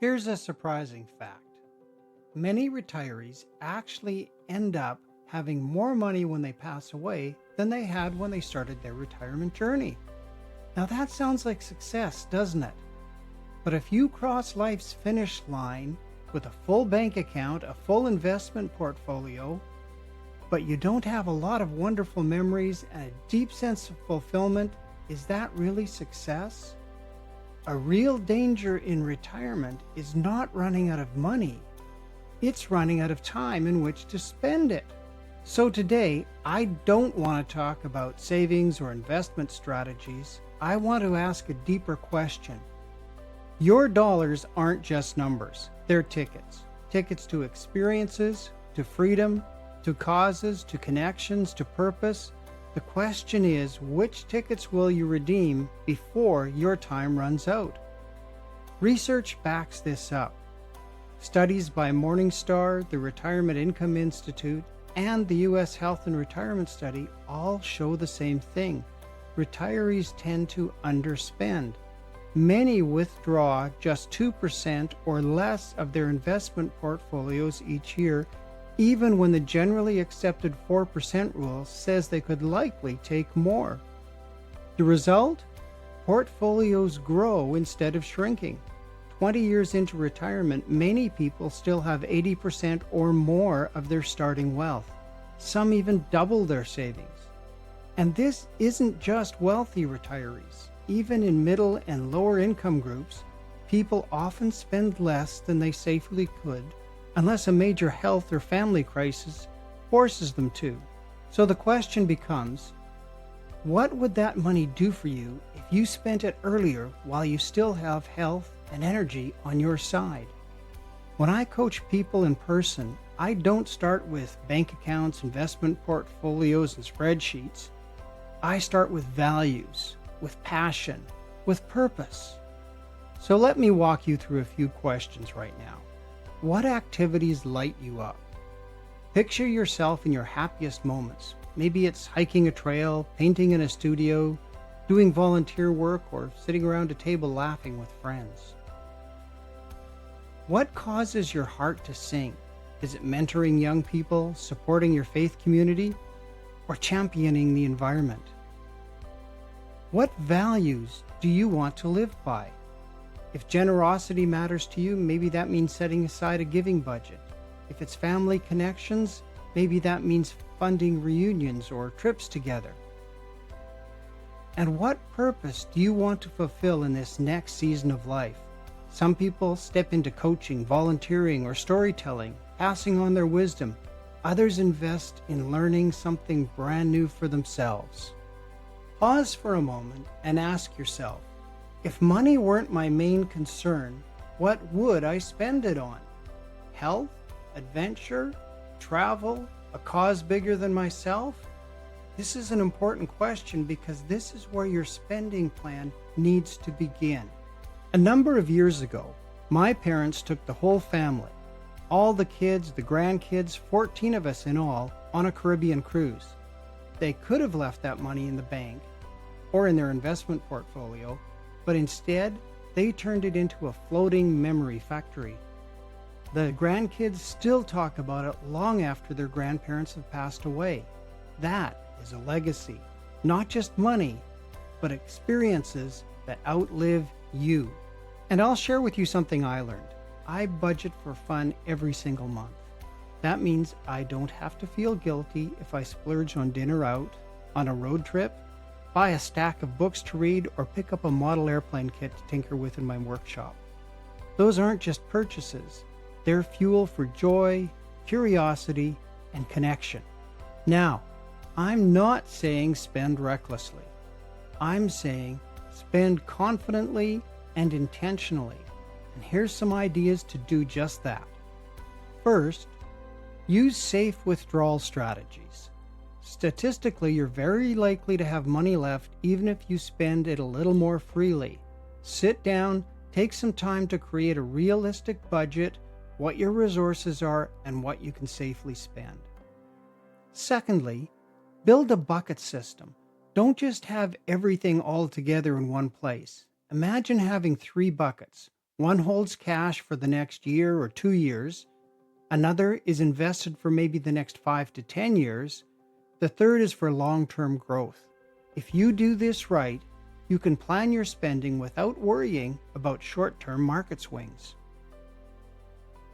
Here's a surprising fact. Many retirees actually end up having more money when they pass away than they had when they started their retirement journey. Now that sounds like success, doesn't it? But if you cross life's finish line with a full bank account, a full investment portfolio, but you don't have a lot of wonderful memories and a deep sense of fulfillment, is that really success? A real danger in retirement is not running out of money. It's running out of time in which to spend it. So today, I don't want to talk about savings or investment strategies. I want to ask a deeper question. Your dollars aren't just numbers. They're tickets. Tickets to experiences, to freedom, to causes, to connections, to purpose. The question is, which tickets will you redeem before your time runs out? Research backs this up. Studies by Morningstar, the Retirement Income Institute, and the U.S. Health and Retirement Study all show the same thing. Retirees tend to underspend. Many withdraw just 2% or less of their investment portfolios each year, even when the generally accepted 4% rule says they could likely take more. The result? Portfolios grow instead of shrinking. 20 years into retirement, many people still have 80% or more of their starting wealth. Some even double their savings. And this isn't just wealthy retirees. Even in middle and lower income groups, people often spend less than they safely could unless a major health or family crisis forces them to. So the question becomes, what would that money do for you if you spent it earlier while you still have health and energy on your side? When I coach people in person, I don't start with bank accounts, investment portfolios, and spreadsheets. I start with values, with passion, with purpose. So let me walk you through a few questions right now. What activities light you up? Picture yourself in your happiest moments. Maybe it's hiking a trail, painting in a studio, doing volunteer work, or sitting around a table laughing with friends. What causes your heart to sing? Is it mentoring young people, supporting your faith community, or championing the environment? What values do you want to live by? If generosity matters to you, maybe that means setting aside a giving budget. If it's family connections, maybe that means funding reunions or trips together. And what purpose do you want to fulfill in this next season of life? Some people step into coaching, volunteering, or storytelling, passing on their wisdom. Others invest in learning something brand new for themselves. Pause for a moment and ask yourself, if money weren't my main concern, what would I spend it on? Health, adventure, travel, a cause bigger than myself? This is an important question because this is where your spending plan needs to begin. A number of years ago, my parents took the whole family, all the kids, the grandkids, 14 of us in all, on a Caribbean cruise. They could have left that money in the bank or in their investment portfolio, but instead, they turned it into a floating memory factory. The grandkids still talk about it long after their grandparents have passed away. That is a legacy, not just money, but experiences that outlive you. And I'll share with you something I learned. I budget for fun every single month. That means I don't have to feel guilty if I splurge on dinner out, on a road trip, buy a stack of books to read, or pick up a model airplane kit to tinker with in my workshop. Those aren't just purchases. They're fuel for joy, curiosity, and connection. Now, I'm not saying spend recklessly. I'm saying spend confidently and intentionally. And here's some ideas to do just that. First, use safe withdrawal strategies. Statistically, you're very likely to have money left even if you spend it a little more freely. Sit down, take some time to create a realistic budget, what your resources are, and what you can safely spend. Secondly, build a bucket system. Don't just have everything all together in one place. Imagine having 3 buckets. One holds cash for the next year or 2 years. Another is invested for maybe the next 5 to 10 years. The third is for long-term growth. If you do this right, you can plan your spending without worrying about short-term market swings.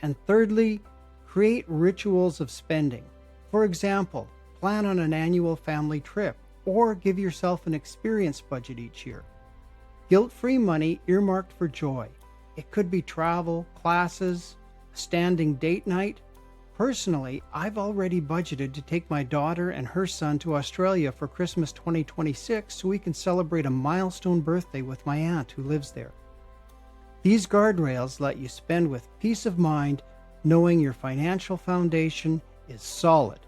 And thirdly, create rituals of spending. For example, plan on an annual family trip or give yourself an experience budget each year. Guilt-free money earmarked for joy. It could be travel, classes, a standing date night. Personally, I've already budgeted to take my daughter and her son to Australia for Christmas 2026 so we can celebrate a milestone birthday with my aunt who lives there. These guardrails let you spend with peace of mind, knowing your financial foundation is solid.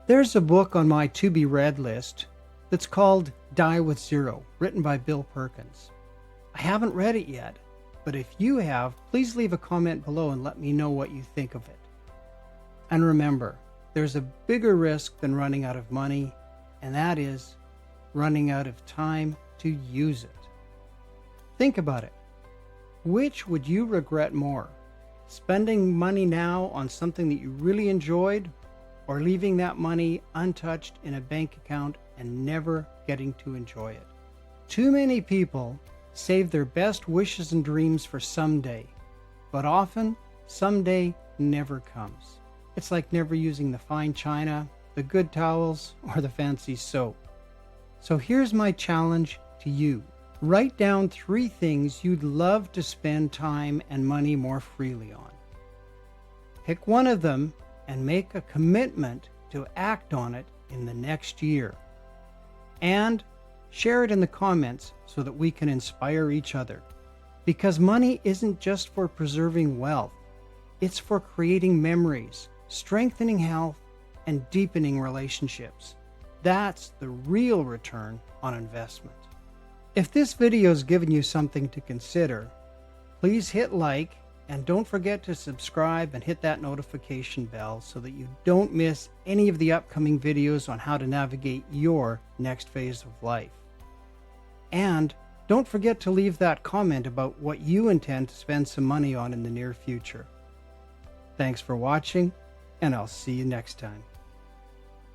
There's a book on my to-be-read list that's called Die with Zero, written by Bill Perkins. I haven't read it yet, but if you have, please leave a comment below and let me know what you think of it. And remember, there's a bigger risk than running out of money, and that is running out of time to use it. Think about it. Which would you regret more? Spending money now on something that you really enjoyed, or leaving that money untouched in a bank account and never getting to enjoy it? Too many people save their best wishes and dreams for someday, but often someday never comes. It's like never using the fine china, the good towels, or the fancy soap. So here's my challenge to you. Write down 3 things you'd love to spend time and money more freely on. Pick one of them and make a commitment to act on it in the next year. And share it in the comments so that we can inspire each other. Because money isn't just for preserving wealth, it's for creating memories, strengthening health, and deepening relationships. That's the real return on investment. If this video has given you something to consider, please hit like and don't forget to subscribe and hit that notification bell so that you don't miss any of the upcoming videos on how to navigate your next phase of life. And don't forget to leave that comment about what you intend to spend some money on in the near future. Thanks for watching, and I'll see you next time.